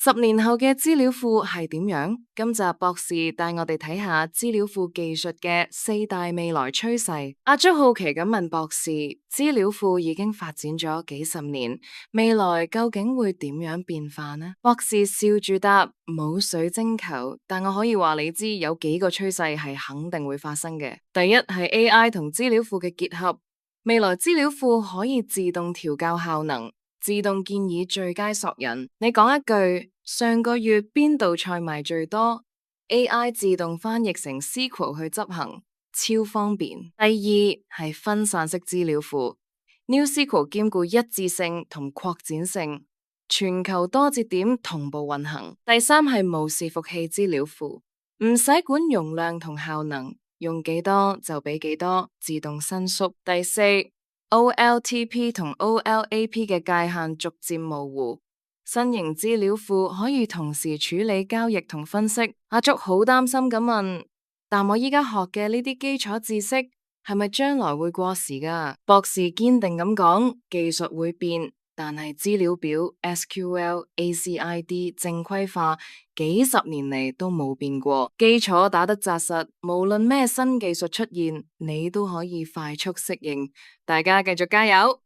10年後嘅資料庫係點樣？今集博士帶我哋睇下資料庫技術嘅4大未來趨勢。阿竹好奇咁問博士：資料庫已經發展咗幾十年，未來究竟會點樣變化呢？博士笑住答：冇水晶球，但我可以話你知有幾個趨勢係肯定會發生嘅。第一係 AI 同資料庫嘅結合，未來資料庫可以自動調校效能，自動建議最佳索引。你講一句上個月邊道菜賣最多， AI 自動翻譯成 SQL 去執行，超方便。第二係分散式資料庫， NewSQL 兼顧一致性同擴展性，全球多節點同步運行。第三係無伺服器資料庫，唔使管容量同效能，用幾多就俾幾多，自動伸縮。第四，OLTP 同 OLAP 嘅界限逐漸模糊，新型資料庫可以同時處理交易同分析。阿竹好擔心咁問：但我依家學嘅呢啲基礎知識係咪將來會過時㗎？博士堅定咁講：技術會變，但係資料表、SQL、ACID 正規化幾十年嚟都冇變過，基礎打得紮實，無論咩新技術出現，你都可以快速適應。大家繼續加油！